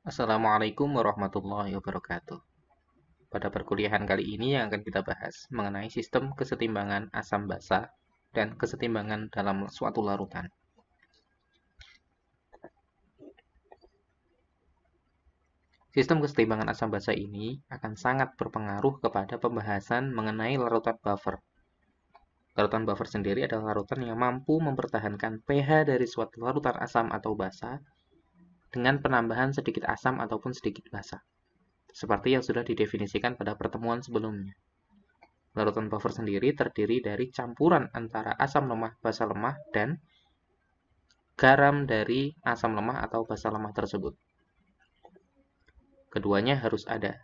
Assalamualaikum warahmatullahi wabarakatuh. Pada perkuliahan kali ini yang akan kita bahas mengenai sistem kesetimbangan asam basa dan kesetimbangan dalam suatu larutan. Sistem kesetimbangan asam basa ini akan sangat berpengaruh kepada pembahasan mengenai larutan buffer. Larutan buffer sendiri adalah larutan yang mampu mempertahankan pH dari suatu larutan asam atau basa dengan penambahan sedikit asam ataupun sedikit basa, seperti yang sudah didefinisikan pada pertemuan sebelumnya. Larutan buffer sendiri terdiri dari campuran antara asam lemah, basa lemah, dan garam dari asam lemah atau basa lemah tersebut. Keduanya harus ada.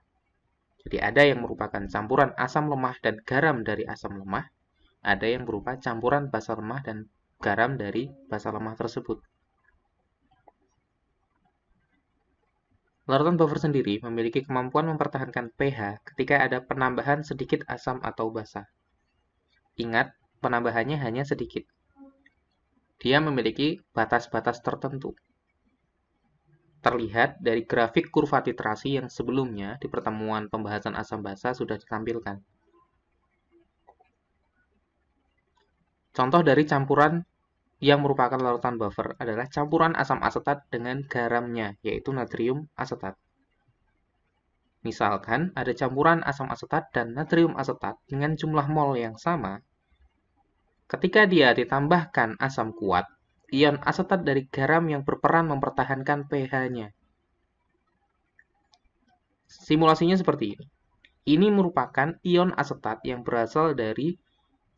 Jadi ada yang merupakan campuran asam lemah dan garam dari asam lemah, ada yang berupa campuran basa lemah dan garam dari basa lemah tersebut. Larutan buffer sendiri memiliki kemampuan mempertahankan pH ketika ada penambahan sedikit asam atau basa. Ingat, penambahannya hanya sedikit. Dia memiliki batas-batas tertentu. Terlihat dari grafik kurva titrasi yang sebelumnya di pertemuan pembahasan asam basa sudah ditampilkan. Contoh dari campuran yang merupakan larutan buffer adalah campuran asam asetat dengan garamnya, yaitu natrium asetat. Misalkan ada campuran asam asetat dan natrium asetat dengan jumlah mol yang sama. Ketika dia ditambahkan asam kuat, ion asetat dari garam yang berperan mempertahankan pH-nya. Simulasinya seperti ini. Ini merupakan ion asetat yang berasal dari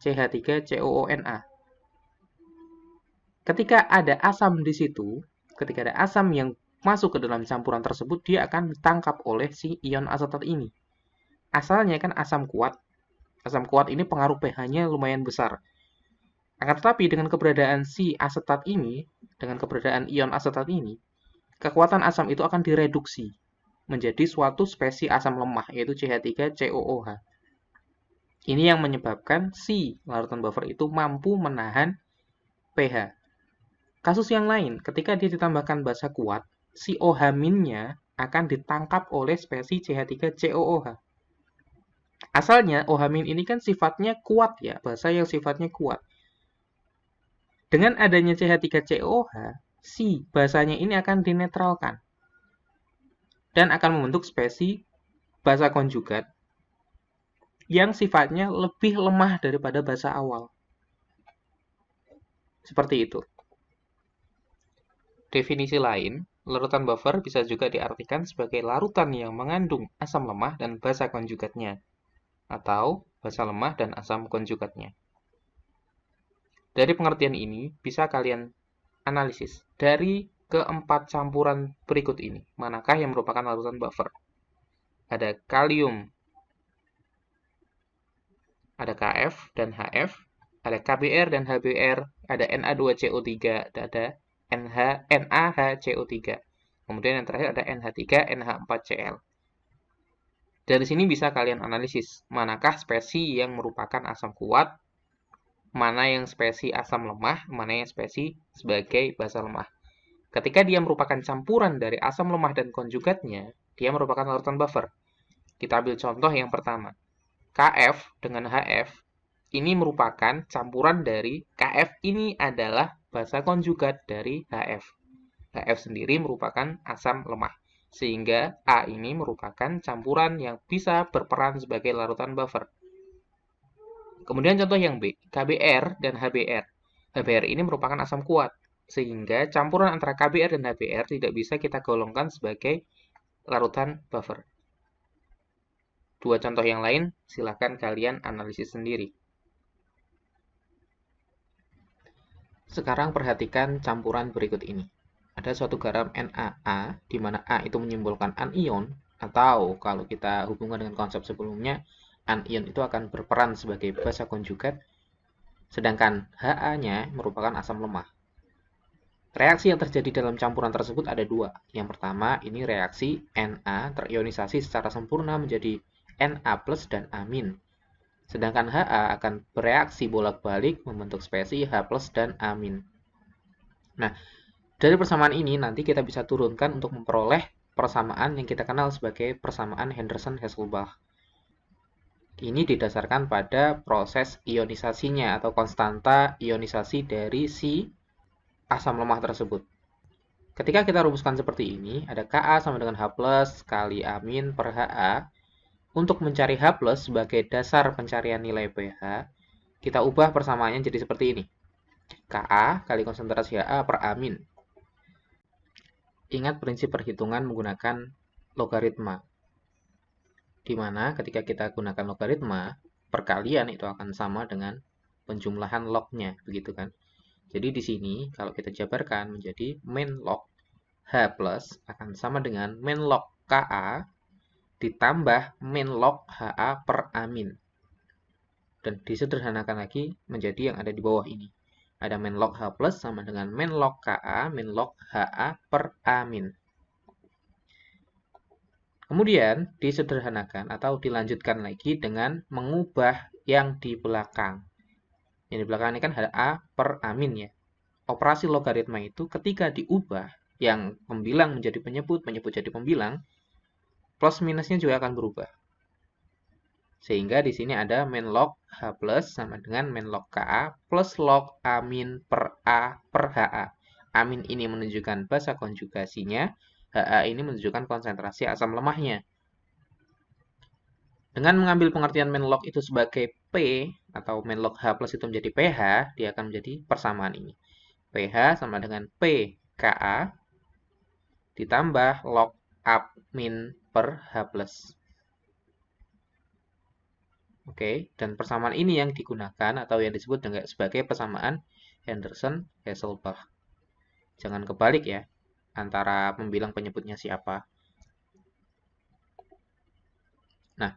CH3COONA. Ketika ada asam di situ, ketika ada asam yang masuk ke dalam campuran tersebut, dia akan ditangkap oleh si ion asetat ini. Asalnya kan asam kuat. Asam kuat ini pengaruh pH-nya lumayan besar. Akan tetapi dengan keberadaan si asetat ini, dengan keberadaan ion asetat ini, kekuatan asam itu akan direduksi menjadi suatu spesies asam lemah, yaitu CH3COOH. Ini yang menyebabkan si larutan buffer itu mampu menahan pH. Kasus yang lain, ketika dia ditambahkan basa kuat, si OH-nya akan ditangkap oleh spesies CH3COOH. Asalnya OH- ini kan sifatnya kuat ya, basa yang sifatnya kuat. Dengan adanya CH3COOH, si basanya ini akan dinetralkan dan akan membentuk spesies basa konjugat yang sifatnya lebih lemah daripada basa awal. Seperti itu. Definisi lain, larutan buffer bisa juga diartikan sebagai larutan yang mengandung asam lemah dan basa konjugatnya, atau basa lemah dan asam konjugatnya. Dari pengertian ini, bisa kalian analisis dari keempat campuran berikut ini, manakah yang merupakan larutan buffer? Ada kalium, ada Kf dan Hf, ada KBr dan HBr, ada Na2CO3, ada NaHCO3. Kemudian yang terakhir ada NH3, NH4Cl. Dari sini bisa kalian analisis manakah spesies yang merupakan asam kuat, mana yang spesies asam lemah, mana yang spesies sebagai basa lemah. Ketika dia merupakan campuran dari asam lemah dan konjugatnya, dia merupakan larutan buffer. Kita ambil contoh yang pertama. Kf dengan Hf ini merupakan campuran dari Kf ini adalah basa konjugat dari Hf. Hf sendiri merupakan asam lemah. Sehingga A ini merupakan campuran yang bisa berperan sebagai larutan buffer. Kemudian contoh yang B, KBr dan HBr. HBr ini merupakan asam kuat. Sehingga campuran antara KBr dan HBr tidak bisa kita golongkan sebagai larutan buffer. Dua contoh yang lain, silakan kalian analisis sendiri. Sekarang perhatikan campuran berikut ini. Ada suatu garam NaA, di mana A itu menyimbolkan anion, atau kalau kita hubungkan dengan konsep sebelumnya, anion itu akan berperan sebagai basa konjugat, sedangkan Ha-nya merupakan asam lemah. Reaksi yang terjadi dalam campuran tersebut ada dua. Yang pertama, ini reaksi Na terionisasi secara sempurna menjadi Na+ dan amin. Sedangkan Ha akan bereaksi bolak-balik membentuk spesies H+ dan amin. Nah, dari persamaan ini nanti kita bisa turunkan untuk memperoleh persamaan yang kita kenal sebagai persamaan Henderson-Hasselbalch. Ini didasarkan pada proses ionisasinya atau konstanta ionisasi dari si asam lemah tersebut. Ketika kita rumuskan seperti ini, ada Ka sama dengan H plus kali amin per Ha. Untuk mencari H plus sebagai dasar pencarian nilai pH, kita ubah persamaannya jadi seperti ini. Ka kali konsentrasi Ha per amin. Ingat prinsip perhitungan menggunakan logaritma, di mana ketika kita gunakan logaritma, perkalian itu akan sama dengan penjumlahan lognya, begitu kan? Jadi di sini kalau kita jabarkan menjadi min log H plus akan sama dengan min log Ka ditambah min log Ha per amin. Dan disederhanakan lagi menjadi yang ada di bawah ini. Ada min log H plus sama dengan min log Ka min log Ha per amin. Kemudian disederhanakan atau dilanjutkan lagi dengan mengubah yang di belakang. Yang di belakang ini kan Ha per amin ya. Operasi logaritma itu ketika diubah, yang pembilang menjadi penyebut, penyebut jadi pembilang, plus minusnya juga akan berubah. Sehingga di sini ada min log H plus sama dengan min log Ka plus log amin per A per Ha. Amin ini menunjukkan basa konjugasinya, Ha ini menunjukkan konsentrasi asam lemahnya. Dengan mengambil pengertian min log itu sebagai P, atau min log H plus itu menjadi pH, dia akan menjadi persamaan ini. pH sama dengan P Ka ditambah log amin per H plus. Oke, dan persamaan ini yang digunakan atau yang disebut sebagai persamaan Henderson-Hasselbalch. Jangan kebalik ya, antara pembilang penyebutnya siapa. Nah,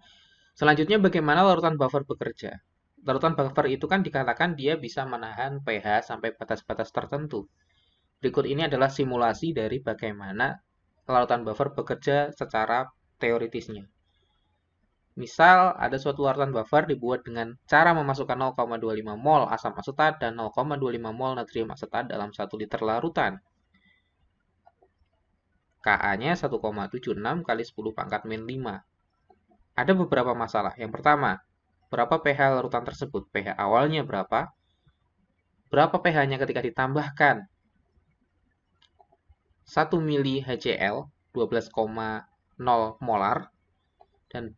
selanjutnya bagaimana larutan buffer bekerja? Larutan buffer itu kan dikatakan dia bisa menahan pH sampai batas-batas tertentu. Berikut ini adalah simulasi dari bagaimana larutan buffer bekerja secara teoritisnya. Misal, ada suatu larutan buffer dibuat dengan cara memasukkan 0,25 mol asam asetat dan 0,25 mol natrium asetat dalam 1 liter larutan. Ka-nya 1,76 kali 10 pangkat min 5. Ada beberapa masalah. Yang pertama, berapa pH larutan tersebut? pH awalnya berapa? Berapa pH-nya ketika ditambahkan 1 mili HCl, 12,0 molar, dan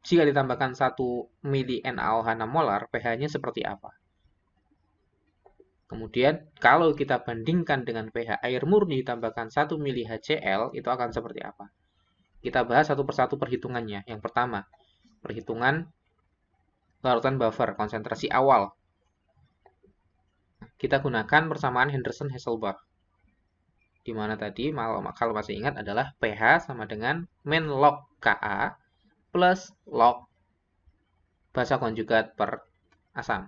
jika ditambahkan 1 mili NaOH 6 molar, pH-nya seperti apa? Kemudian, kalau kita bandingkan dengan pH air murni ditambahkan 1 mili HCl, itu akan seperti apa? Kita bahas satu persatu perhitungannya. Yang pertama, perhitungan larutan buffer, konsentrasi awal. Kita gunakan persamaan Henderson-Hasselbalch. Di mana tadi, kalau masih ingat, adalah pH sama dengan min log Ka plus log basa konjugat per asam.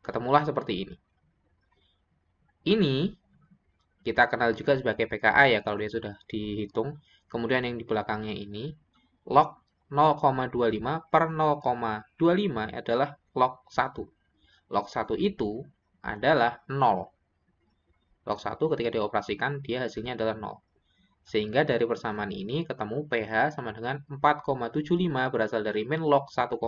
Ketemulah seperti ini. Ini kita kenal juga sebagai pKa ya kalau dia sudah dihitung. Kemudian yang di belakangnya ini log 0,25 per 0,25 adalah log 1. Log 1 itu adalah 0. Log 1 ketika dioperasikan dia hasilnya adalah 0. Sehingga dari persamaan ini ketemu pH sama dengan 4,75 berasal dari min log 1,76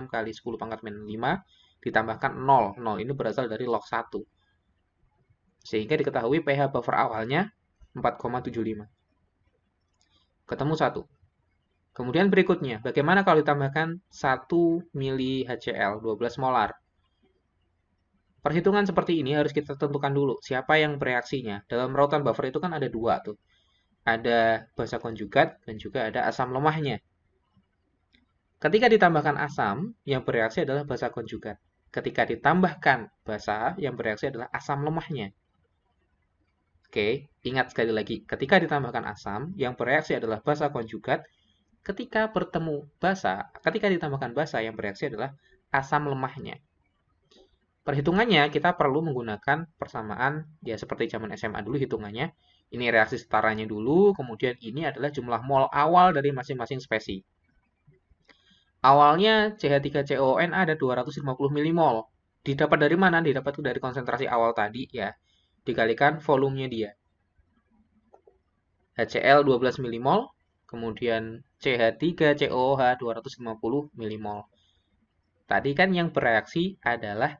kali 10 pangkat min 5 ditambahkan 0. 0 ini berasal dari log 1. Sehingga diketahui pH buffer awalnya 4,75. Ketemu 1. Kemudian berikutnya, bagaimana kalau ditambahkan 1 mili HCl, 12 molar? Perhitungan seperti ini harus kita tentukan dulu. Siapa yang bereaksinya? Dalam larutan buffer itu kan ada dua tuh. Ada basa konjugat dan juga ada asam lemahnya. Ketika ditambahkan asam, yang bereaksi adalah basa konjugat. Ketika ditambahkan basa, yang bereaksi adalah asam lemahnya. Oke, ingat sekali lagi. Ketika ditambahkan asam, yang bereaksi adalah basa konjugat. Ketika ditambahkan basa, yang bereaksi adalah asam lemahnya. Perhitungannya kita perlu menggunakan persamaan, ya seperti zaman SMA dulu hitungannya. Ini reaksi setaranya dulu, kemudian ini adalah jumlah mol awal dari masing-masing spesi. Awalnya CH3CON ada 250 milimol. Didapat dari mana? Didapat dari konsentrasi awal tadi ya. Dikalikan volumenya dia. HCl 12 milimol, kemudian CH3COOH 250 milimol. Tadi kan yang bereaksi adalah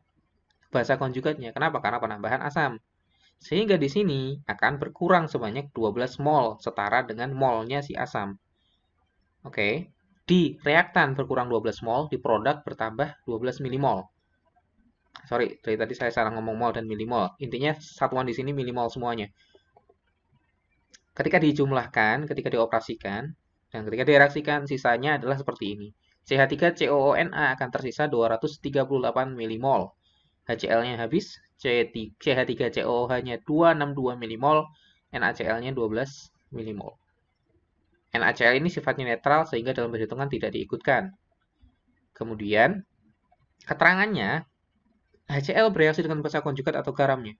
basa konjugatnya. Kenapa? Karena penambahan asam. Sehingga di sini akan berkurang sebanyak 12 mol, setara dengan molnya si asam. Oke, di reaktan berkurang 12 mol, di produk bertambah 12 milimol. Sorry, dari tadi saya salah ngomong mol dan milimol. Intinya satuan di sini milimol semuanya. Ketika dijumlahkan, ketika dioperasikan, dan ketika direaksikan, sisanya adalah seperti ini. CH3COONA akan tersisa 238 milimol. HCl-nya habis, CH3COOH-nya 262 milimol, NaCl-nya 12 milimol. NaCl ini sifatnya netral sehingga dalam perhitungan tidak diikutkan. Kemudian, keterangannya, HCl bereaksi dengan basa konjugat atau garamnya.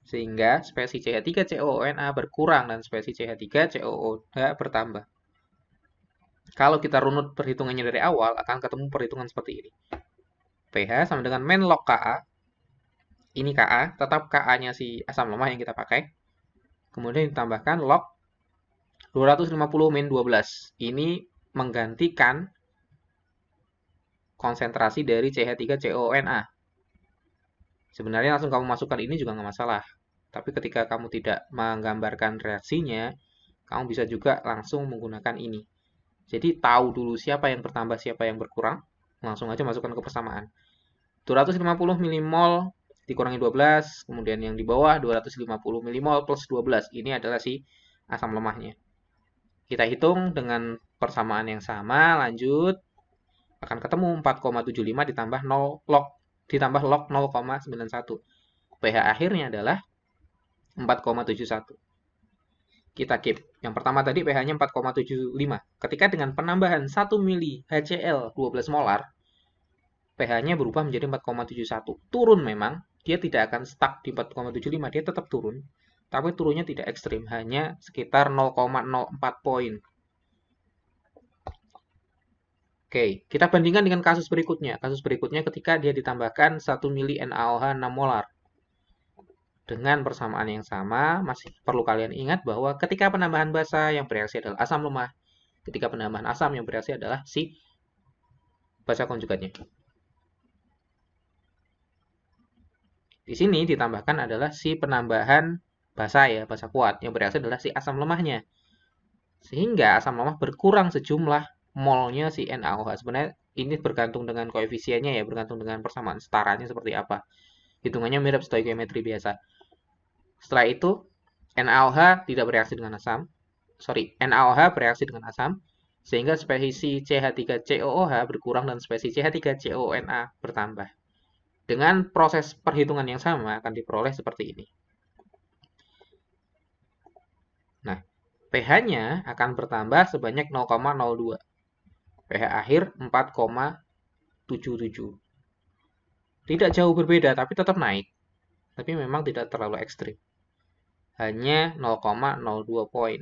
Sehingga spesi CH3COONA berkurang dan spesi CH3COOH bertambah. Kalau kita runut perhitungannya dari awal, akan ketemu perhitungan seperti ini. pH sama dengan men log Ka. Ini Ka, tetap Ka-nya si asam lemah yang kita pakai. Kemudian ditambahkan log 250 min 12. Ini menggantikan konsentrasi dari CH3COONA. Sebenarnya langsung kamu masukkan ini juga nggak masalah. Tapi ketika kamu tidak menggambarkan reaksinya, kamu bisa juga langsung menggunakan ini. Jadi tahu dulu siapa yang bertambah, siapa yang berkurang. Langsung aja masukkan ke persamaan. 250 milimol dikurangi 12, kemudian yang di bawah 250 milimol plus 12. Ini adalah si asam lemahnya. Kita hitung dengan persamaan yang sama, lanjut. Akan ketemu 4,75 ditambah 0 log ditambah log 0,91. pH akhirnya adalah 4,71. Kita keep. Yang pertama tadi pH-nya 4,75. Ketika dengan penambahan 1 mili HCl 12 molar, pH-nya berubah menjadi 4,71. Turun memang, dia tidak akan stuck di 4,75, dia tetap turun. Tapi turunnya tidak ekstrim, hanya sekitar 0,04 poin. Oke, kita bandingkan dengan kasus berikutnya. Kasus berikutnya ketika dia ditambahkan 1 mili NaOH 6 molar. Dengan persamaan yang sama, masih perlu kalian ingat bahwa ketika penambahan basa yang bereaksi adalah asam lemah, ketika penambahan asam yang bereaksi adalah si basa konjugatnya. Di sini ditambahkan adalah si penambahan basa ya, basa kuat, yang bereaksi adalah si asam lemahnya. Sehingga asam lemah berkurang sejumlah molnya si NaOH. Sebenarnya ini bergantung dengan koefisiennya ya, bergantung dengan persamaan setaranya seperti apa. Hitungannya mirip stoikiometri biasa. Setelah itu, NaOH tidak bereaksi dengan asam. NaOH bereaksi dengan asam, sehingga spesi CH3COOH berkurang dan spesi CH3CONA bertambah. Dengan proses perhitungan yang sama akan diperoleh seperti ini. Nah, pH-nya akan bertambah sebanyak 0,02. pH akhir 4,77. Tidak jauh berbeda, tapi tetap naik. Tapi memang tidak terlalu ekstrim. Hanya 0,02 poin.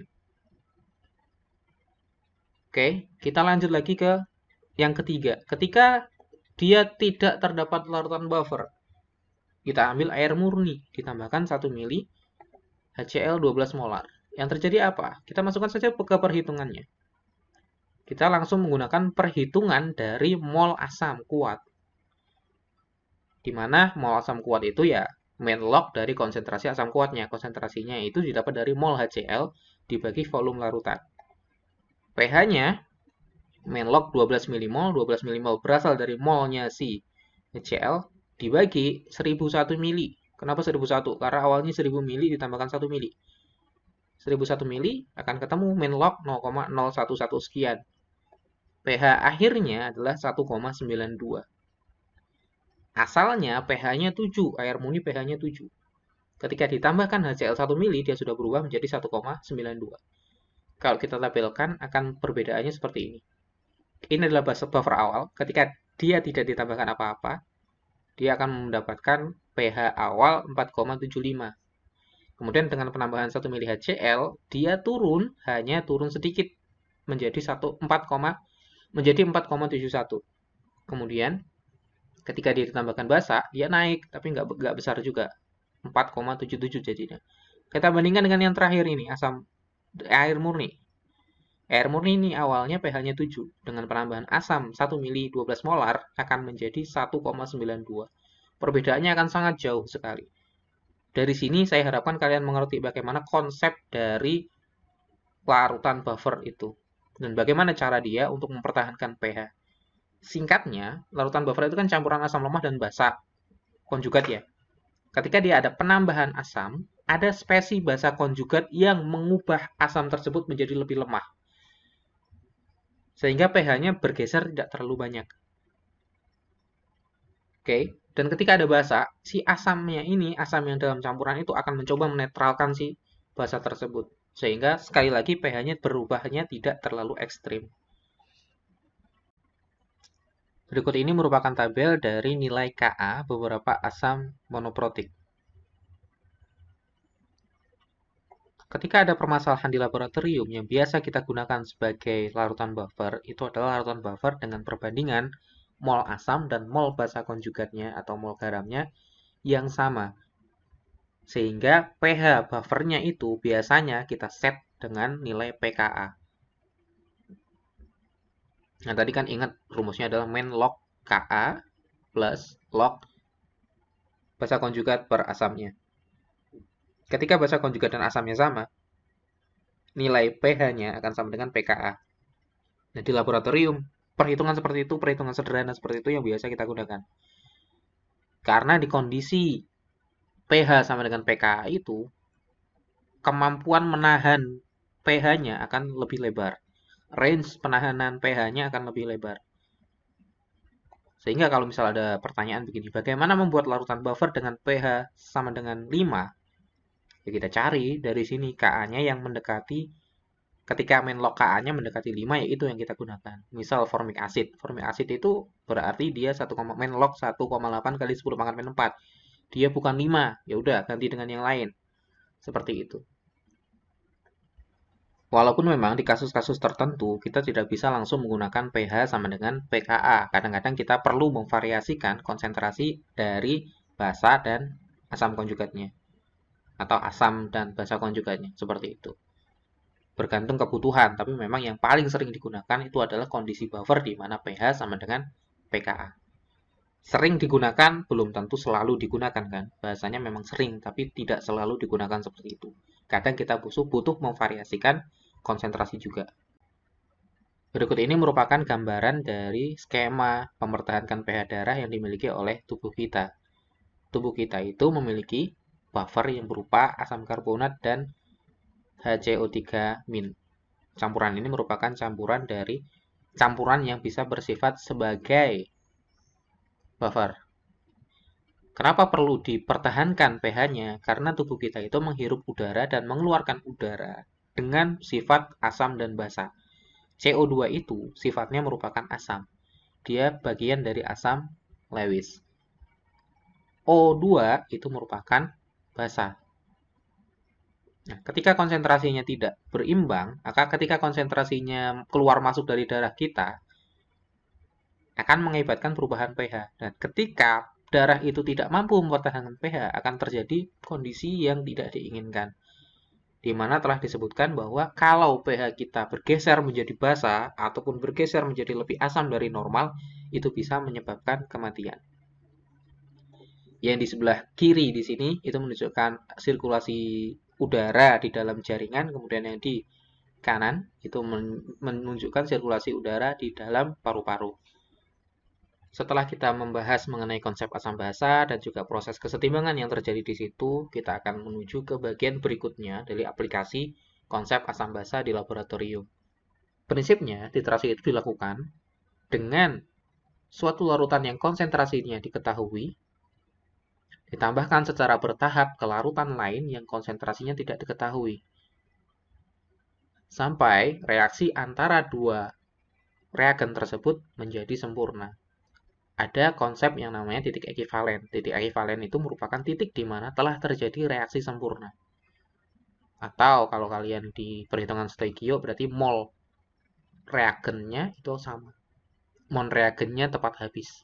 Oke, kita lanjut lagi ke yang ketiga. Ketika dia tidak terdapat larutan buffer, kita ambil air murni, ditambahkan 1 mili HCl 12 molar. Yang terjadi apa? Kita masukkan saja ke perhitungannya. Kita langsung menggunakan perhitungan dari mol asam kuat. Di mana mol asam kuat itu ya main log dari konsentrasi asam kuatnya. Konsentrasinya itu didapat dari mol HCl dibagi volume larutan. pH-nya main log 12 milimol. 12 milimol berasal dari molnya si HCl dibagi 1001 mili. Kenapa 1001? Karena awalnya 1000 mili ditambahkan 1 mili. 1001 mili akan ketemu main log 0,011 sekian. pH akhirnya adalah 1,92. Asalnya pH-nya 7, air murni pH-nya 7. Ketika ditambahkan HCl 1 mili, dia sudah berubah menjadi 1,92. Kalau kita tabelkan, akan perbedaannya seperti ini. Ini adalah buffer awal. Ketika dia tidak ditambahkan apa-apa, dia akan mendapatkan pH awal 4,75. Kemudian dengan penambahan 1 mili HCl, dia hanya turun sedikit menjadi 4,71. Kemudian ketika dia ditambahkan basa, dia naik, tapi nggak besar juga. 4,77 jadinya. Kita bandingkan dengan yang terakhir ini, asam air murni. Air murni ini awalnya pH-nya 7. Dengan penambahan asam 1 mili 12 molar akan menjadi 1,92. Perbedaannya akan sangat jauh sekali. Dari sini saya harapkan kalian mengerti bagaimana konsep dari larutan buffer itu. Dan bagaimana cara dia untuk mempertahankan pH. Singkatnya, larutan buffer itu kan campuran asam lemah dan basa. Konjugat ya. Ketika dia ada penambahan asam, ada spesi basa konjugat yang mengubah asam tersebut menjadi lebih lemah. Sehingga pH-nya bergeser tidak terlalu banyak. Oke, dan ketika ada basa, si asamnya ini, asam yang dalam campuran itu akan mencoba menetralkan si basa tersebut. Sehingga sekali lagi pH-nya berubahnya tidak terlalu ekstrim. Berikut ini merupakan tabel dari nilai Ka beberapa asam monoprotik. Ketika ada permasalahan di laboratorium yang biasa kita gunakan sebagai larutan buffer, itu adalah larutan buffer dengan perbandingan mol asam dan mol basa konjugatnya atau mol garamnya yang sama. Sehingga pH buffernya itu biasanya kita set dengan nilai pKa. Nah, tadi kan ingat rumusnya adalah min log Ka plus log basa konjugat per asamnya. Ketika basa konjugat dan asamnya sama, nilai pH-nya akan sama dengan pKa. Nah, di laboratorium, perhitungan seperti itu, perhitungan sederhana seperti itu yang biasa kita gunakan. Karena di kondisi pH sama dengan pKa itu, kemampuan menahan pH-nya akan lebih lebar. Range penahanan pH-nya akan lebih lebar. Sehingga kalau misal ada pertanyaan begini, bagaimana membuat larutan buffer dengan pH sama dengan 5? Ya kita cari dari sini Ka-nya yang mendekati, ketika main log Ka-nya mendekati 5, ya itu yang kita gunakan. Misal formic acid. Formic acid itu berarti dia 1, main log 1,8 kali 10 pangkat min 4. Dia bukan 5, ya udah ganti dengan yang lain. Seperti itu. Walaupun memang di kasus-kasus tertentu kita tidak bisa langsung menggunakan pH sama dengan pKa. Kadang-kadang kita perlu memvariasikan konsentrasi dari basa dan asam konjugatnya. Atau asam dan basa konjugatnya. Seperti itu. Bergantung kebutuhan, tapi memang yang paling sering digunakan itu adalah kondisi buffer di mana pH sama dengan pKa. Sering digunakan, belum tentu selalu digunakan kan. Bahasanya memang sering, tapi tidak selalu digunakan seperti itu. Kadang kita butuh memvariasikan konsentrasi juga. Berikut ini merupakan gambaran dari skema mempertahankan pH darah yang dimiliki oleh tubuh kita. Tubuh kita itu memiliki buffer yang berupa asam karbonat dan HCO3-. Campuran ini merupakan campuran yang bisa bersifat sebagai buffer. Kenapa perlu dipertahankan pH-nya? Karena tubuh kita itu menghirup udara dan mengeluarkan udara dengan sifat asam dan basa. CO2 itu sifatnya merupakan asam. Dia bagian dari asam Lewis. O2 itu merupakan basa. Nah, ketika konsentrasinya tidak berimbang, maka ketika konsentrasinya keluar masuk dari darah kita, akan mengakibatkan perubahan pH. Dan ketika darah itu tidak mampu mempertahankan pH, akan terjadi kondisi yang tidak diinginkan. Di mana telah disebutkan bahwa kalau pH kita bergeser menjadi basa ataupun bergeser menjadi lebih asam dari normal, itu bisa menyebabkan kematian. Yang di sebelah kiri di sini itu menunjukkan sirkulasi udara di dalam jaringan, kemudian yang di kanan itu menunjukkan sirkulasi udara di dalam paru-paru. Setelah kita membahas mengenai konsep asam basa dan juga proses kesetimbangan yang terjadi di situ, kita akan menuju ke bagian berikutnya dari aplikasi konsep asam basa di laboratorium. Prinsipnya, titrasi itu dilakukan dengan suatu larutan yang konsentrasinya diketahui, ditambahkan secara bertahap ke larutan lain yang konsentrasinya tidak diketahui. Sampai reaksi antara dua reagen tersebut menjadi sempurna. Ada konsep yang namanya titik ekivalen. Titik ekivalen itu merupakan titik di mana telah terjadi reaksi sempurna. Atau kalau kalian di perhitungan Stoikio berarti mol reagennya itu sama. Mol reagennya tepat habis.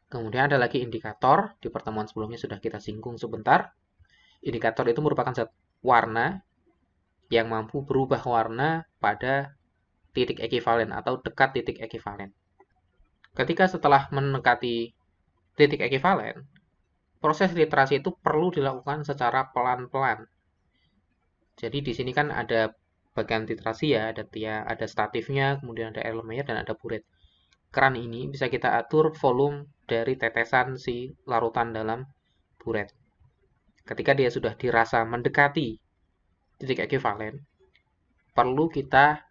Kemudian ada lagi indikator. Di pertemuan sebelumnya sudah kita singgung sebentar. Indikator itu merupakan zat warna yang mampu berubah warna pada titik ekivalen atau dekat titik ekivalen. Ketika setelah mendekati titik ekivalen, proses literasi itu perlu dilakukan secara pelan-pelan. Jadi di sini kan ada bagian literasi ya, ada statifnya, kemudian ada elemennya dan ada buret. Keran ini bisa kita atur volume dari tetesan si larutan dalam buret. Ketika dia sudah dirasa mendekati titik ekivalen, perlu kita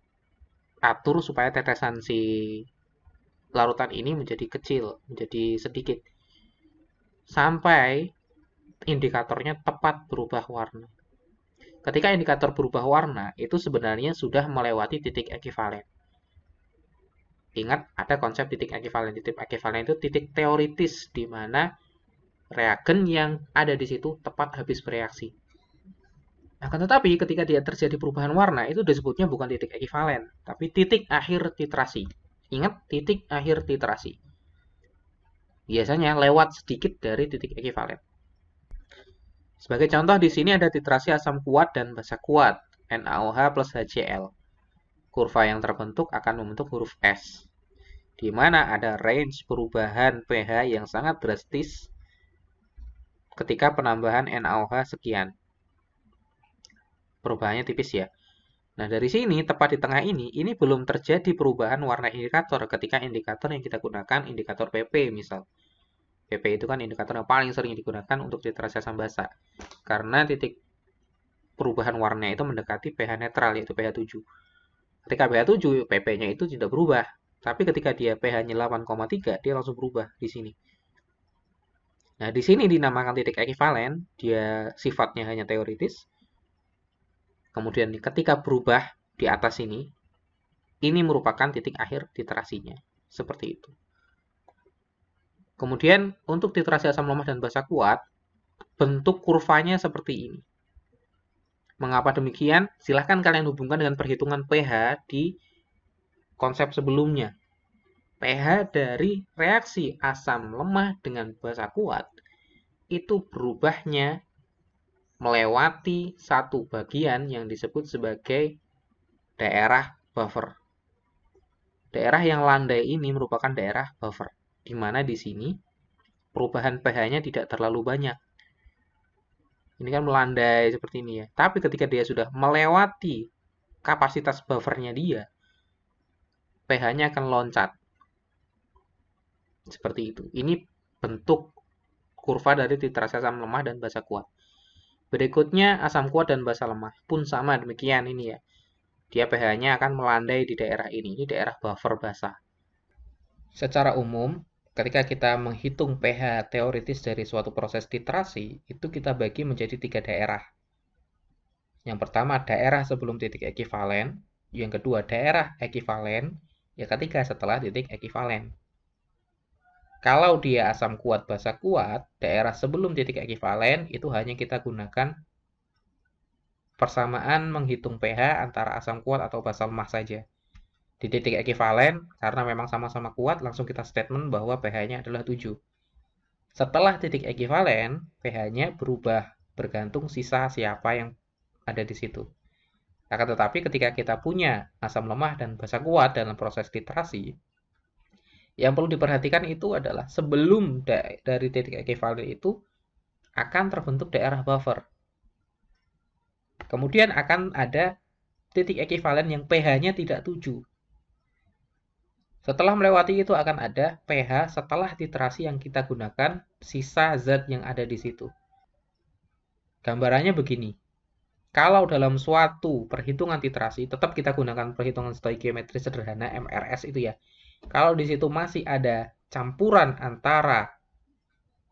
atur supaya tetesan si larutan ini menjadi kecil, menjadi sedikit, sampai indikatornya tepat berubah warna. Ketika indikator berubah warna, itu sebenarnya sudah melewati titik ekivalen. Ingat, ada konsep titik ekivalen. Titik ekivalen itu titik teoritis, di mana reagen yang ada di situ tepat habis bereaksi. Akan tetapi, ketika dia terjadi perubahan warna, itu disebutnya bukan titik ekivalen, tapi titik akhir titrasi. Ingat, titik akhir titrasi. Biasanya lewat sedikit dari titik ekivalen. Sebagai contoh, di sini ada titrasi asam kuat dan basa kuat, NaOH plus HCl. Kurva yang terbentuk akan membentuk huruf S, di mana ada range perubahan pH yang sangat drastis ketika penambahan NaOH sekian. Perubahannya tipis ya. Nah, dari sini, tepat di tengah ini belum terjadi perubahan warna indikator ketika indikator yang kita gunakan, indikator PP misal. PP itu kan indikator yang paling sering digunakan untuk titrasi asam basa. Karena titik perubahan warna itu mendekati pH netral, yaitu pH 7. Ketika pH 7, PP-nya itu tidak berubah. Tapi ketika dia pH-nya 8,3, dia langsung berubah di sini. Nah, di sini dinamakan titik ekivalen, dia sifatnya hanya teoritis. Kemudian ketika berubah di atas ini merupakan titik akhir titrasinya. Seperti itu. Kemudian untuk titrasi asam lemah dan basa kuat, bentuk kurvanya seperti ini. Mengapa demikian? Silahkan kalian hubungkan dengan perhitungan pH di konsep sebelumnya. pH dari reaksi asam lemah dengan basa kuat itu berubahnya melewati satu bagian yang disebut sebagai daerah buffer. Daerah yang landai ini merupakan daerah buffer, di mana di sini perubahan pH-nya tidak terlalu banyak. Ini kan melandai seperti ini ya. Tapi ketika dia sudah melewati kapasitas buffernya dia, pH-nya akan loncat. Seperti itu. Ini bentuk kurva dari titrasi asam lemah dan basa kuat. Berikutnya asam kuat dan basa lemah pun sama demikian ini ya. Dia pH-nya akan melandai di daerah ini. Ini daerah buffer basa. Secara umum, ketika kita menghitung pH teoritis dari suatu proses titrasi, itu kita bagi menjadi 3 daerah. Yang pertama daerah sebelum titik ekivalen, yang kedua daerah ekivalen, yang ketiga setelah titik ekivalen. Kalau dia asam kuat basa kuat, daerah sebelum titik ekivalen itu hanya kita gunakan persamaan menghitung pH antara asam kuat atau basa lemah saja. Di titik ekivalen, karena memang sama-sama kuat, langsung kita statement bahwa pH-nya adalah 7. Setelah titik ekivalen, pH-nya berubah bergantung sisa siapa yang ada di situ. Akan tetapi ketika kita punya asam lemah dan basa kuat dalam proses titrasi, yang perlu diperhatikan itu adalah sebelum dari titik ekivalen itu akan terbentuk daerah buffer. Kemudian akan ada titik ekivalen yang pH-nya tidak 7. Setelah melewati itu akan ada pH setelah titrasi yang kita gunakan sisa zat yang ada di situ. Gambarannya begini. Kalau dalam suatu perhitungan titrasi, tetap kita gunakan perhitungan stoikiometri sederhana MRS itu ya. Kalau di situ masih ada campuran antara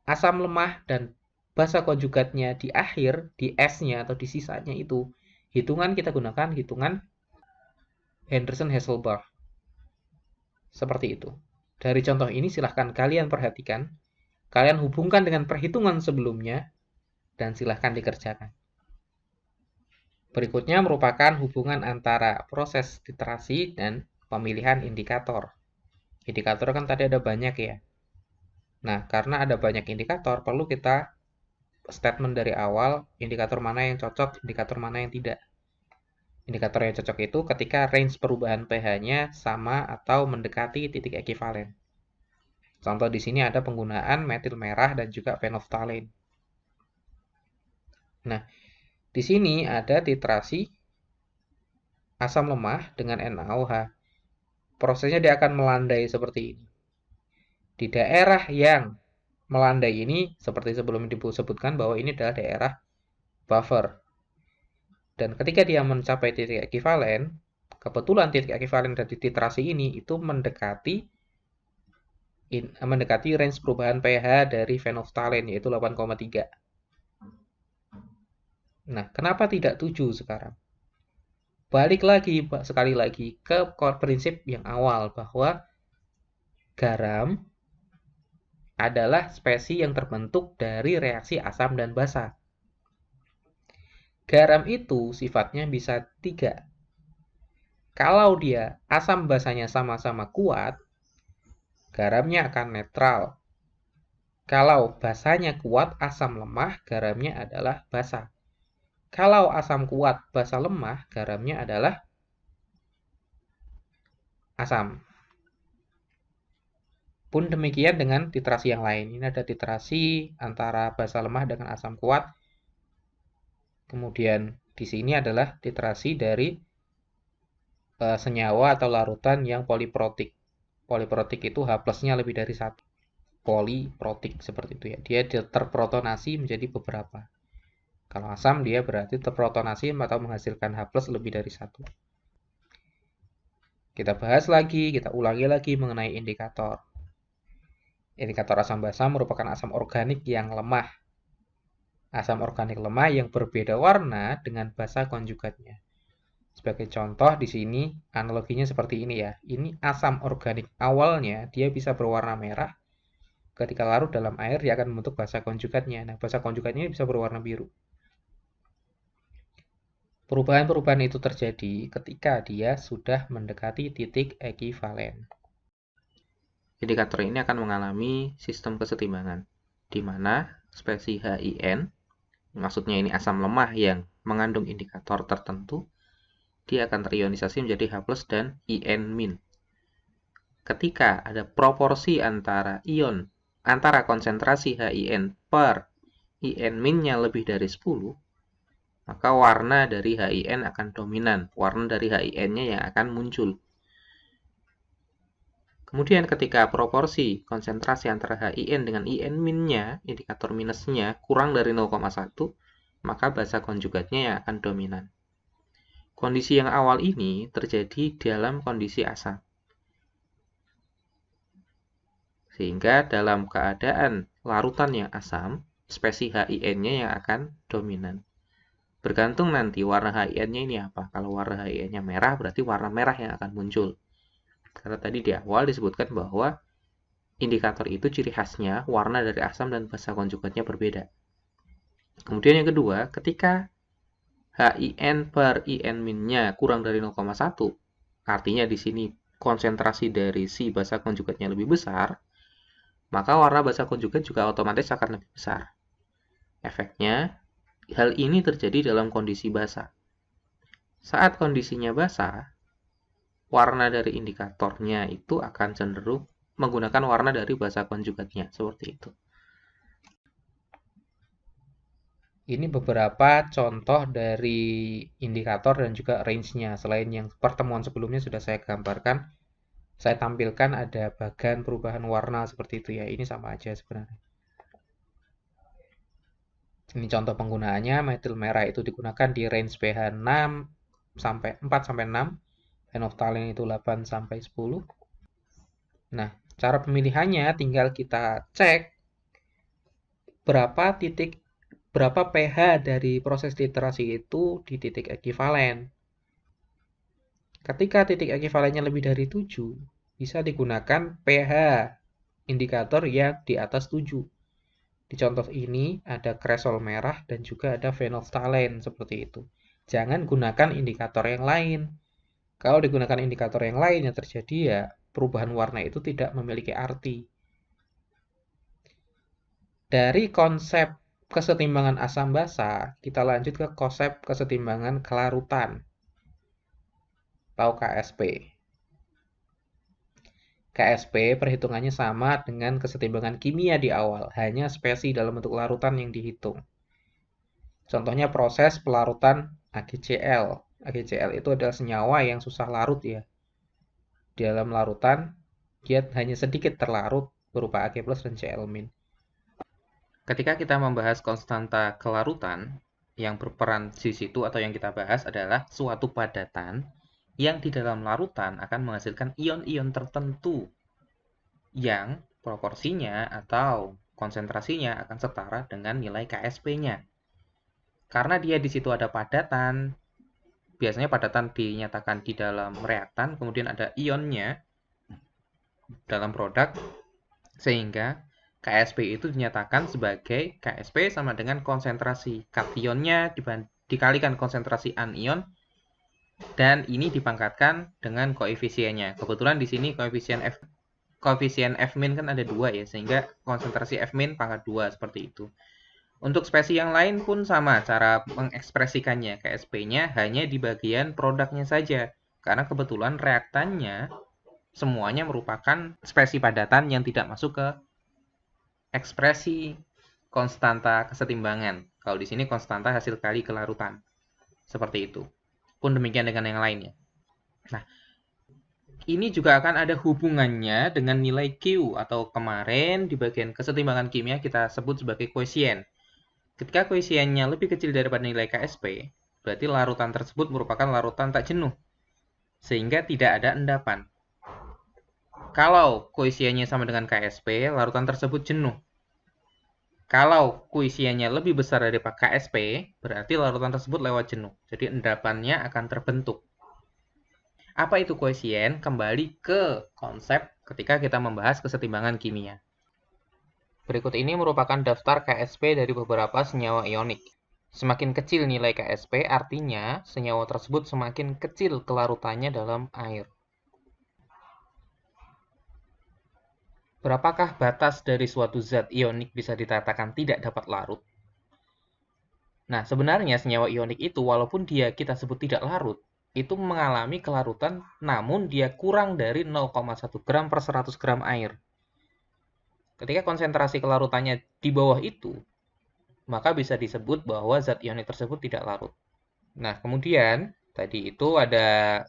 asam lemah dan basa konjugatnya di akhir, di S-nya atau di sisanya itu, hitungan kita gunakan hitungan Henderson-Hasselbalch. Seperti itu. Dari contoh ini silahkan kalian perhatikan, kalian hubungkan dengan perhitungan sebelumnya, dan silahkan dikerjakan. Berikutnya merupakan hubungan antara proses titrasi dan pemilihan indikator. Indikator kan tadi ada banyak ya. Nah, karena ada banyak indikator, perlu kita statement dari awal, indikator mana yang cocok, indikator mana yang tidak. Indikator yang cocok itu ketika range perubahan pH-nya sama atau mendekati titik ekivalen. Contoh di sini ada penggunaan metil merah dan juga phenolphthalein. Nah, di sini ada titrasi asam lemah dengan NaOH. Prosesnya dia akan melandai seperti ini. Di daerah yang melandai ini, seperti sebelum disebutkan bahwa ini adalah daerah buffer. Dan ketika dia mencapai titik ekivalen, kebetulan titik ekivalen dari titrasi ini itu mendekati range perubahan pH dari phenolphthalein, yaitu 8,3. Nah, kenapa tidak 7 sekarang? Balik lagi, sekali lagi, ke prinsip yang awal, bahwa garam adalah spesies yang terbentuk dari reaksi asam dan basa. Garam itu sifatnya bisa 3. Kalau dia asam basanya sama-sama kuat, garamnya akan netral. Kalau basanya kuat, asam lemah, garamnya adalah basa. Kalau asam kuat, basa lemah, garamnya adalah asam. Pun demikian dengan titrasi yang lain. Ini ada titrasi antara basa lemah dengan asam kuat. Kemudian di sini adalah titrasi dari senyawa atau larutan yang poliprotik. Poliprotik itu H+-nya lebih dari 1. Poliprotik seperti itu ya. Dia terprotonasi menjadi beberapa. Kalau asam dia berarti terprotonasi atau menghasilkan H+ lebih dari 1. Kita bahas lagi, kita ulangi lagi mengenai indikator. Indikator asam basa merupakan asam organik yang lemah. Asam organik lemah yang berbeda warna dengan basa konjugatnya. Sebagai contoh di sini analoginya seperti ini ya. Ini asam organik awalnya dia bisa berwarna merah. Ketika larut dalam air dia akan membentuk basa konjugatnya. Nah, basa konjugatnya bisa berwarna biru. Perubahan-perubahan itu terjadi ketika dia sudah mendekati titik ekivalen. Indikator ini akan mengalami sistem kesetimbangan, di mana spesies HIN, maksudnya ini asam lemah yang mengandung indikator tertentu, dia akan terionisasi menjadi H+ dan IN-. Ketika ada proporsi antara konsentrasi HIN per IN-nya lebih dari 10, maka warna dari HIN akan dominan, warna dari HIN-nya yang akan muncul. Kemudian ketika proporsi konsentrasi antara HIN dengan IN-nya, indikator minusnya, kurang dari 0,1, maka basa konjugatnya yang akan dominan. Kondisi yang awal ini terjadi dalam kondisi asam. Sehingga dalam keadaan larutan yang asam, spesies HIN-nya yang akan dominan. Bergantung nanti warna HIN-nya ini apa. Kalau warna HIN-nya merah, berarti warna merah yang akan muncul. Karena tadi di awal disebutkan bahwa indikator itu ciri khasnya warna dari asam dan basa konjugatnya berbeda. Kemudian yang kedua, ketika HIN per IN-nya kurang dari 0,1, artinya di sini konsentrasi dari si basa konjugatnya lebih besar, maka warna basa konjugat juga otomatis akan lebih besar. Efeknya, hal ini terjadi dalam kondisi basa. Saat kondisinya basa, warna dari indikatornya itu akan cenderung menggunakan warna dari basa konjugatnya, seperti itu. Ini beberapa contoh dari indikator dan juga range-nya. Selain yang pertemuan sebelumnya sudah saya gambarkan, saya tampilkan ada bagan perubahan warna seperti itu ya. Ini sama aja sebenarnya. Ini contoh penggunaannya, metil merah itu digunakan di range pH 4 sampai 6, phenolphthalein itu 8 sampai 10. Nah, cara pemilihannya tinggal kita cek berapa pH dari proses titrasi itu di titik ekivalen. Ketika titik ekivalennya lebih dari 7, bisa digunakan pH indikator yang di atas 7. Di contoh ini ada kresol merah dan juga ada phenolphthalein seperti itu. Jangan gunakan indikator yang lain. Kalau digunakan indikator yang lain yang terjadi ya perubahan warna itu tidak memiliki arti. Dari konsep kesetimbangan asam basa, kita lanjut ke konsep kesetimbangan kelarutan. atau KSP. KSP perhitungannya sama dengan kesetimbangan kimia di awal, hanya spesi dalam bentuk larutan yang dihitung. Contohnya proses pelarutan AgCl. AgCl itu adalah senyawa yang susah larut ya. Di dalam larutan, dia hanya sedikit terlarut berupa Ag+ dan Cl-. Ketika kita membahas konstanta kelarutan, yang berperan di situ atau yang kita bahas adalah suatu padatan yang di dalam larutan akan menghasilkan ion-ion tertentu yang proporsinya atau konsentrasinya akan setara dengan nilai KSP-nya. Karena dia di situ ada padatan, biasanya padatan dinyatakan di dalam reaktan, kemudian ada ionnya dalam produk, sehingga KSP itu dinyatakan sebagai KSP sama dengan konsentrasi kationnya dikalikan konsentrasi anion, dan ini dipangkatkan dengan koefisiennya. Kebetulan di sini koefisien F min kan ada 2 ya, sehingga konsentrasi F min pangkat 2 seperti itu. Untuk spesi yang lain pun sama cara mengekspresikannya. KSP-nya hanya di bagian produknya saja, karena kebetulan reaktannya semuanya merupakan spesi padatan yang tidak masuk ke ekspresi konstanta kesetimbangan. Kalau di sini konstanta hasil kali kelarutan. Seperti itu. Pun demikian dengan yang lainnya. Nah, ini juga akan ada hubungannya dengan nilai Q, atau kemarin di bagian kesetimbangan kimia kita sebut sebagai koesien. Ketika koesiennya lebih kecil daripada nilai KSP, berarti larutan tersebut merupakan larutan tak jenuh, sehingga tidak ada endapan. Kalau koesiennya sama dengan KSP, larutan tersebut jenuh. Kalau koesiennya lebih besar daripada KSP, berarti larutan tersebut lewat jenuh. Jadi endapannya akan terbentuk. Apa itu koesien? Kembali ke konsep ketika kita membahas kesetimbangan kimia. Berikut ini merupakan daftar KSP dari beberapa senyawa ionik. Semakin kecil nilai KSP, artinya senyawa tersebut semakin kecil kelarutannya dalam air. Berapakah batas dari suatu zat ionik bisa dikatakan tidak dapat larut? Nah, sebenarnya senyawa ionik itu walaupun dia kita sebut tidak larut, itu mengalami kelarutan namun dia kurang dari 0,1 gram per 100 gram air. Ketika konsentrasi kelarutannya di bawah itu, maka bisa disebut bahwa zat ionik tersebut tidak larut. Nah, kemudian tadi itu ada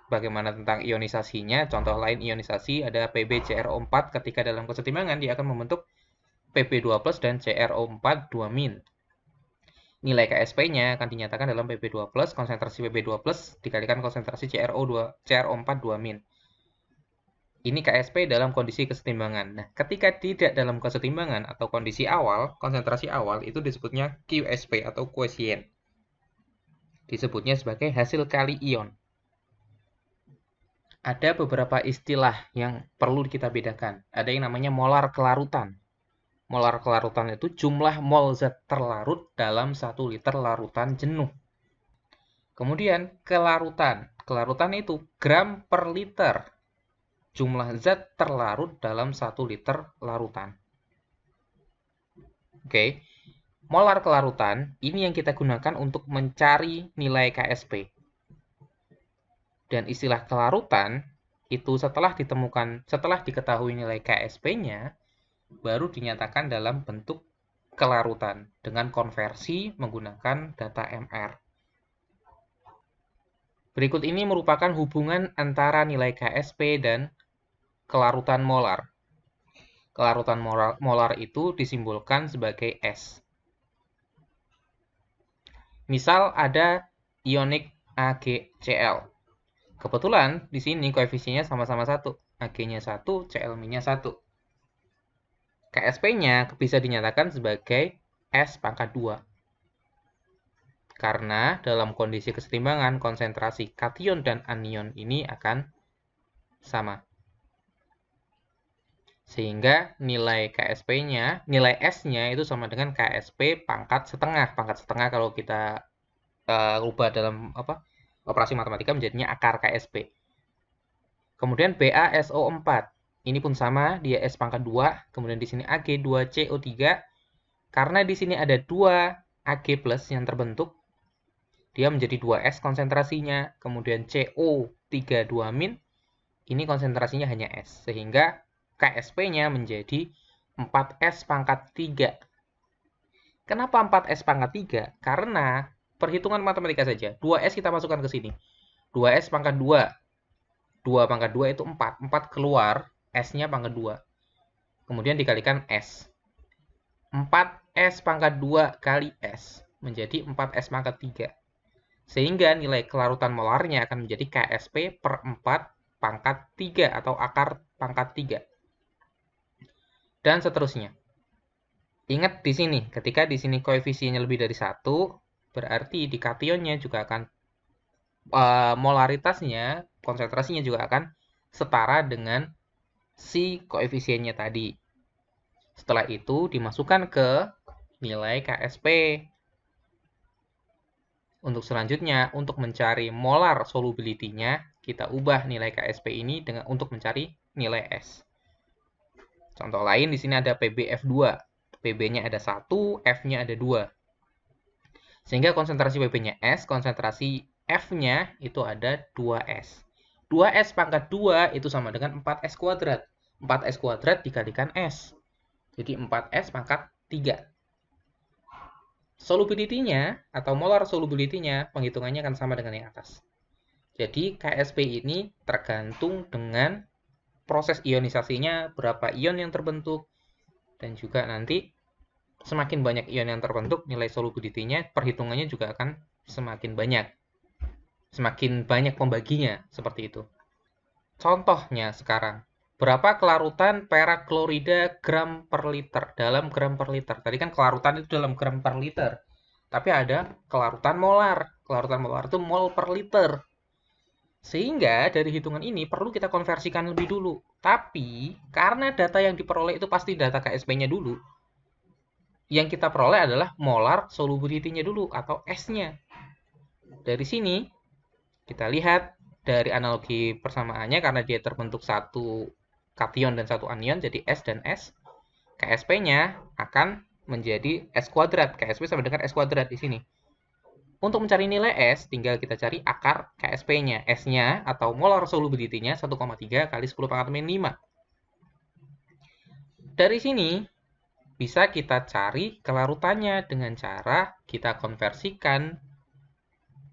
bagaimana tentang ionisasinya. Contoh lain ionisasi ada PbCrO4, ketika dalam kesetimbangan dia akan membentuk Pb2+ dan CrO4 2-. Nilai KSP-nya akan dinyatakan dalam Pb2+, konsentrasi Pb2+ dikalikan konsentrasi CrO4 2-. Ini KSP dalam kondisi kesetimbangan. Nah, ketika tidak dalam kesetimbangan atau kondisi awal, konsentrasi awal, itu disebutnya QSP atau koesien. Disebutnya sebagai hasil kali ion. Ada beberapa istilah yang perlu kita bedakan. Ada yang namanya molar kelarutan. Molar kelarutan itu jumlah mol zat terlarut dalam 1 liter larutan jenuh. Kemudian kelarutan. Kelarutan itu gram per liter. Jumlah zat terlarut dalam 1 liter larutan. Oke. Molar kelarutan ini yang kita gunakan untuk mencari nilai KSP. Dan istilah kelarutan itu setelah diketahui nilai KSP-nya, baru dinyatakan dalam bentuk kelarutan dengan konversi menggunakan data MR. Berikut ini merupakan hubungan antara nilai KSP dan kelarutan molar. Kelarutan molar itu disimbolkan sebagai S. Misal ada ionik AgCl. Kebetulan di sini koefisiennya sama-sama 1. Ag-nya 1, Cl-nya 1. KSP-nya bisa dinyatakan sebagai S pangkat 2. Karena dalam kondisi kesetimbangan, konsentrasi kation dan anion ini akan sama. Sehingga nilai KSP-nya, nilai S-nya itu sama dengan KSP pangkat setengah. Pangkat setengah kalau kita ubah dalam operasi matematika menjadinya akar KSP. Kemudian BaSO4. Ini pun sama, dia S pangkat 2. Kemudian di sini Ag2CO3. Karena di sini ada 2 Ag+ yang terbentuk, dia menjadi 2S konsentrasinya. Kemudian CO32- ini konsentrasinya hanya S. Sehingga KSP-nya menjadi 4S pangkat 3. Kenapa 4S pangkat 3? Karena perhitungan matematika saja. 2S kita masukkan ke sini. 2S pangkat 2. 2 pangkat 2 itu 4. 4 keluar, S-nya pangkat 2. Kemudian dikalikan S. 4S pangkat 2 kali S menjadi 4S pangkat 3. Sehingga nilai kelarutan molarnya akan menjadi KSP per 4 pangkat 3 atau akar pangkat 3. Dan seterusnya. Ingat di sini, ketika di sini koefisiennya lebih dari 1, berarti di kationnya juga akan molaritasnya, konsentrasinya juga akan setara dengan si koefisiennya tadi. Setelah itu dimasukkan ke nilai KSP. Untuk selanjutnya, untuk mencari molar solubility-nya, kita ubah nilai KSP ini untuk mencari nilai S. Contoh lain di sini ada PbF2. PB-nya ada 1, F-nya ada 2. Sehingga konsentrasi PB-nya S, konsentrasi F-nya itu ada 2S. 2S pangkat 2 itu sama dengan 4S kuadrat. 4S kuadrat dikalikan S. Jadi 4S pangkat 3. Solubility-nya atau molar solubility-nya penghitungannya akan sama dengan yang atas. Jadi KSP ini tergantung dengan proses ionisasinya, berapa ion yang terbentuk, dan juga nanti semakin banyak ion yang terbentuk, nilai solubility-nya perhitungannya juga akan semakin banyak. Semakin banyak pembaginya, seperti itu. Contohnya sekarang, berapa kelarutan perak klorida gram per liter dalam gram per liter? Tadi kan kelarutan itu dalam gram per liter. Tapi ada kelarutan molar. Kelarutan molar itu mol per liter. Sehingga dari hitungan ini perlu kita konversikan lebih dulu. Tapi karena data yang diperoleh itu pasti data KSP-nya dulu, yang kita peroleh adalah molar solubility-nya dulu atau S-nya. Dari sini kita lihat dari analogi persamaannya, karena dia terbentuk satu kation dan satu anion, jadi S dan S, KSP-nya akan menjadi S kuadrat. KSP sama dengan S kuadrat di sini. Untuk mencari nilai S, tinggal kita cari akar KSP-nya. S-nya atau molar solubility-nya 1,3 kali 10 pangkat min 5. Dari sini, bisa kita cari kelarutannya dengan cara kita konversikan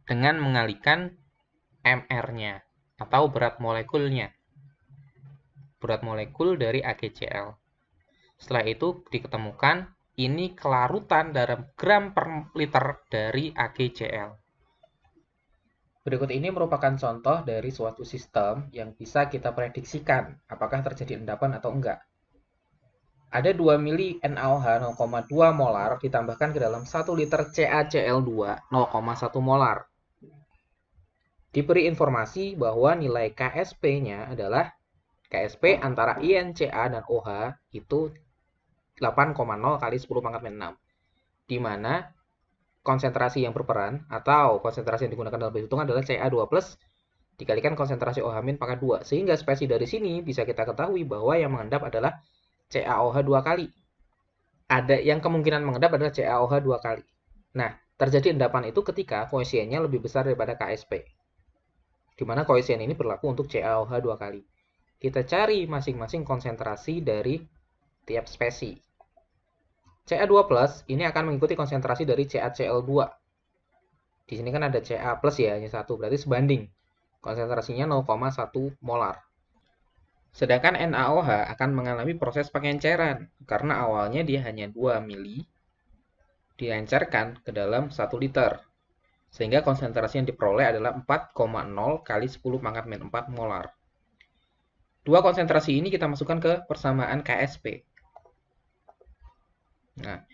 dengan mengalihkan MR-nya atau berat molekulnya. Berat molekul dari AgCl. Setelah itu diketemukan ini kelarutan dalam gram per liter dari AgCl. Berikut ini merupakan contoh dari suatu sistem yang bisa kita prediksikan apakah terjadi endapan atau enggak. Ada 2 mili NaOH 0,2 molar ditambahkan ke dalam 1 liter CaCl2 0,1 molar. Diberi informasi bahwa nilai KSP-nya adalah KSP antara InCa dan OH itu 8,0 kali 10 pangkat min 6. Di mana konsentrasi yang berperan atau konsentrasi yang digunakan dalam perhitungan adalah Ca2+ dikalikan konsentrasi OH min pangkat 2. Sehingga spesi dari sini bisa kita ketahui bahwa yang mengendap adalah CaOH 2 kali. Ada yang kemungkinan mengendap adalah CaOH 2 kali. Nah, terjadi endapan itu ketika koesiennya lebih besar daripada KSP. Di mana koesien ini berlaku untuk CaOH 2 kali. Kita cari masing-masing konsentrasi dari tiap spesi. Ca2+ ini akan mengikuti konsentrasi dari CaCl2. Di sini kan ada Ca+ ya, hanya 1, berarti sebanding. Konsentrasinya 0,1 molar. Sedangkan NaOH akan mengalami proses pengenceran, karena awalnya dia hanya 2 mili, diencerkan ke dalam 1 liter. Sehingga konsentrasi yang diperoleh adalah 4,0 kali 10 pangkat min 4 molar. Dua konsentrasi ini kita masukkan ke persamaan KSP. Nah,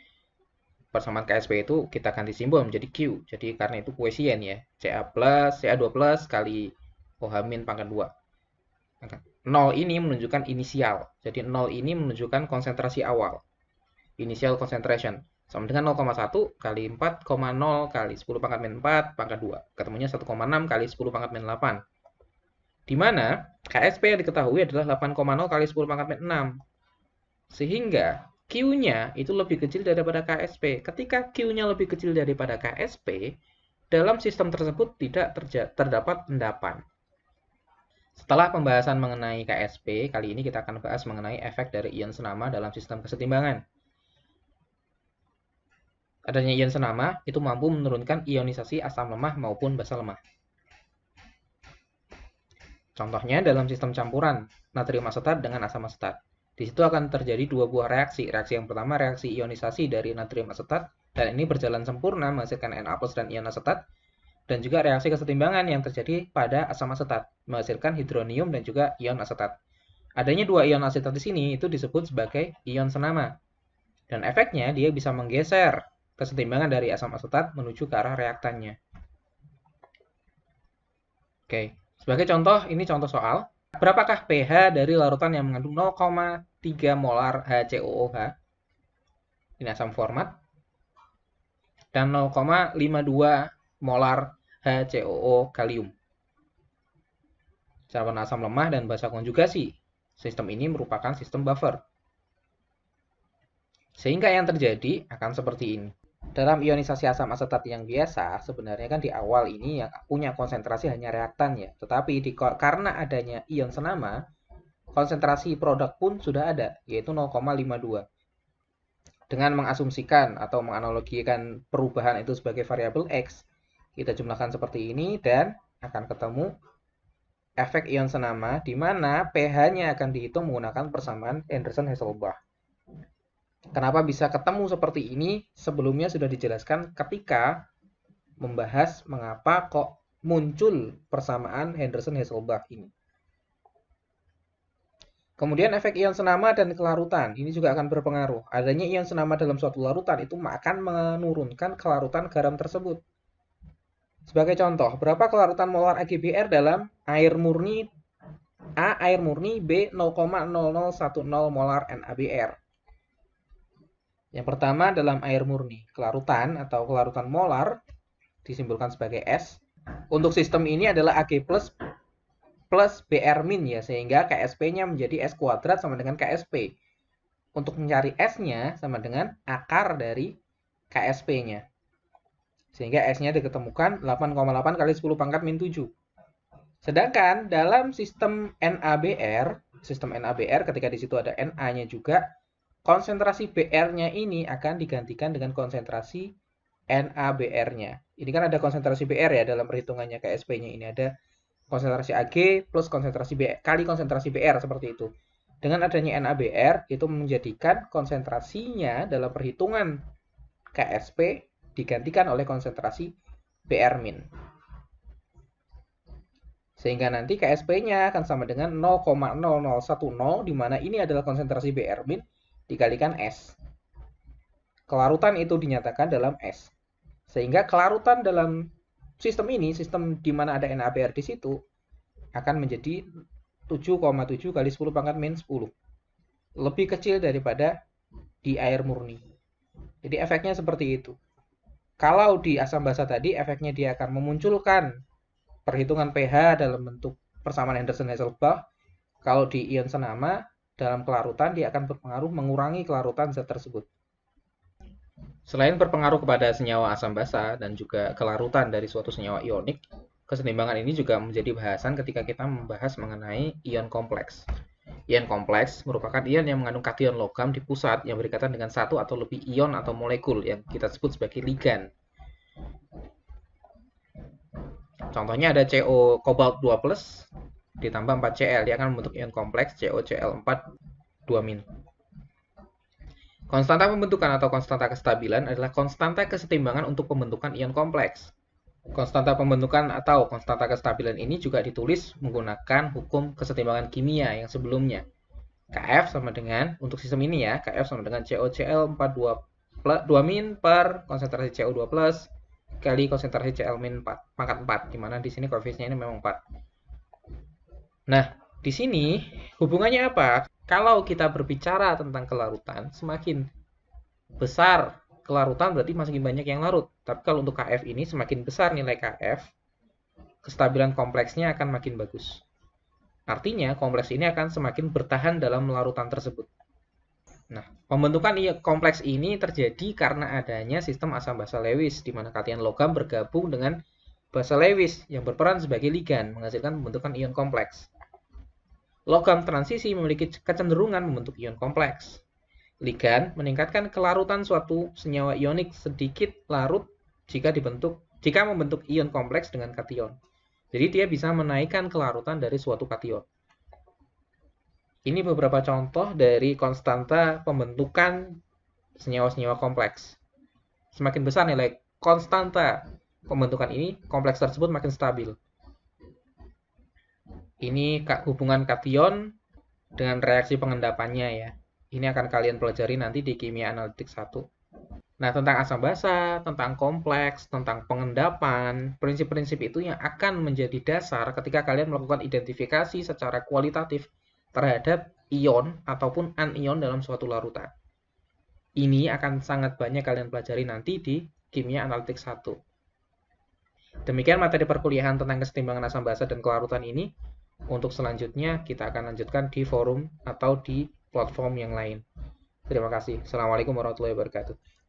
persamaan KSP itu kita ganti simbol menjadi Q. Jadi karena itu koesien ya. Ca2+ kali OH min pangkat 2. 0 ini menunjukkan inisial. Jadi 0 ini menunjukkan konsentrasi awal. Initial concentration. Sama dengan 0,1 kali 4,0 kali 10 pangkat min 4 pangkat 2. Ketemunya 1,6 kali 10 pangkat min 8. Di mana KSP yang diketahui adalah 8,0 kali 10 pangkat min 6. Sehingga Q-nya itu lebih kecil daripada KSP. Ketika Q-nya lebih kecil daripada KSP, dalam sistem tersebut tidak terdapat endapan. Setelah pembahasan mengenai KSP, kali ini kita akan bahas mengenai efek dari ion senama dalam sistem kesetimbangan. Adanya ion senama itu mampu menurunkan ionisasi asam lemah maupun basa lemah. Contohnya dalam sistem campuran natrium asetat dengan asam asetat. Di situ akan terjadi dua buah reaksi. Reaksi yang pertama reaksi ionisasi dari natrium asetat, dan ini berjalan sempurna menghasilkan Na+ dan ion asetat. Dan juga reaksi kesetimbangan yang terjadi pada asam asetat, menghasilkan hidronium dan juga ion asetat. Adanya dua ion asetat di sini itu disebut sebagai ion senama. Dan efeknya dia bisa menggeser kesetimbangan dari asam asetat menuju ke arah reaktannya. Oke. Sebagai contoh, ini contoh soal. Berapakah pH dari larutan yang mengandung 0,3 molar HCOOH? Ini asam format. Dan 0,52 molar HCOO kalium. Campuran asam lemah dan basa konjugasi. Sistem ini merupakan sistem buffer. Sehingga yang terjadi akan seperti ini. Dalam ionisasi asam asetat yang biasa, sebenarnya kan di awal ini yang punya konsentrasi hanya reaktan ya. Tetapi karena adanya ion senama, konsentrasi produk pun sudah ada, yaitu 0,52. Dengan mengasumsikan atau menganalogikan perubahan itu sebagai variabel X, kita jumlahkan seperti ini dan akan ketemu efek ion senama di mana pH-nya akan dihitung menggunakan persamaan Henderson-Hasselbalch. Kenapa bisa ketemu seperti ini? Sebelumnya sudah dijelaskan ketika membahas mengapa kok muncul persamaan Henderson-Hasselbalch ini. Kemudian efek ion senama dan kelarutan, ini juga akan berpengaruh. Adanya ion senama dalam suatu larutan itu akan menurunkan kelarutan garam tersebut. Sebagai contoh, berapa kelarutan molar AgBr dalam air murni A air murni, B 0,0010 molar NaBr. Yang pertama dalam air murni, kelarutan atau kelarutan molar disimbolkan sebagai S. Untuk sistem ini adalah Ag plus Br min ya, sehingga KSP-nya menjadi S kuadrat sama dengan KSP. Untuk mencari S-nya sama dengan akar dari KSP-nya. Sehingga S-nya diketemukan 8,8 kali 10 pangkat min 7. Sedangkan dalam sistem NaBr ketika di situ ada Na-nya juga, konsentrasi Br-nya ini akan digantikan dengan konsentrasi NaBr-nya. Ini kan ada konsentrasi Br ya dalam perhitungannya KSP-nya ini ada konsentrasi Ag plus konsentrasi B kali konsentrasi Br seperti itu. Dengan adanya NaBr itu menjadikan konsentrasinya dalam perhitungan KSP digantikan oleh konsentrasi Br min. Sehingga nanti KSP-nya akan sama dengan 0,0010 di mana ini adalah konsentrasi Br min dikalikan S. Kelarutan itu dinyatakan dalam S. Sehingga kelarutan dalam sistem ini, sistem di mana ada NaBr di situ, akan menjadi 7,7 kali 10 pangkat min 10. Lebih kecil daripada di air murni. Jadi efeknya seperti itu. Kalau di asam basa tadi, efeknya dia akan memunculkan perhitungan pH dalam bentuk persamaan Henderson-Hasselbalch. Kalau di ion senama, dalam kelarutan dia akan berpengaruh mengurangi kelarutan zat tersebut. Selain berpengaruh kepada senyawa asam basa dan juga kelarutan dari suatu senyawa ionik, kesetimbangan ini juga menjadi bahasan ketika kita membahas mengenai ion kompleks. Ion kompleks merupakan ion yang mengandung kation logam di pusat yang berikatan dengan satu atau lebih ion atau molekul yang kita sebut sebagai ligan. Contohnya ada CO kobalt 2+ ditambah 4Cl, dia akan membentuk ion kompleks COCl4 2-. Konstanta pembentukan atau konstanta kestabilan adalah konstanta kesetimbangan untuk pembentukan ion kompleks. Konstanta pembentukan atau konstanta kestabilan ini juga ditulis menggunakan hukum kesetimbangan kimia yang sebelumnya. Kf sama dengan, untuk sistem ini ya, Kf sama dengan COCl4 2- per konsentrasi CO2+ kali konsentrasi Cl- pangkat 4, di mana di sini koefisiennya ini memang 4. Nah, di sini hubungannya apa? Kalau kita berbicara tentang kelarutan, semakin besar kelarutan berarti semakin banyak yang larut. Tapi kalau untuk Kf ini semakin besar nilai Kf, kestabilan kompleksnya akan makin bagus. Artinya kompleks ini akan semakin bertahan dalam larutan tersebut. Nah, pembentukan ion kompleks ini terjadi karena adanya sistem asam basa Lewis, di mana kation logam bergabung dengan basa Lewis yang berperan sebagai ligan, menghasilkan pembentukan ion kompleks. Logam transisi memiliki kecenderungan membentuk ion kompleks. Ligan meningkatkan kelarutan suatu senyawa ionik sedikit larut jika membentuk ion kompleks dengan kation. Jadi dia bisa menaikkan kelarutan dari suatu kation. Ini beberapa contoh dari konstanta pembentukan senyawa-senyawa kompleks. Semakin besar nilai konstanta pembentukan ini, kompleks tersebut makin stabil. Ini hubungan kation dengan reaksi pengendapannya ya. Ini akan kalian pelajari nanti di kimia analitik 1. Nah, tentang asam basa, tentang kompleks, tentang pengendapan, prinsip-prinsip itu yang akan menjadi dasar ketika kalian melakukan identifikasi secara kualitatif terhadap ion ataupun anion dalam suatu larutan. Ini akan sangat banyak kalian pelajari nanti di kimia analitik 1. Demikian materi perkuliahan tentang kesetimbangan asam basa dan kelarutan ini. Untuk selanjutnya kita akan lanjutkan di forum atau di platform yang lain. Terima kasih. Assalamualaikum warahmatullahi wabarakatuh.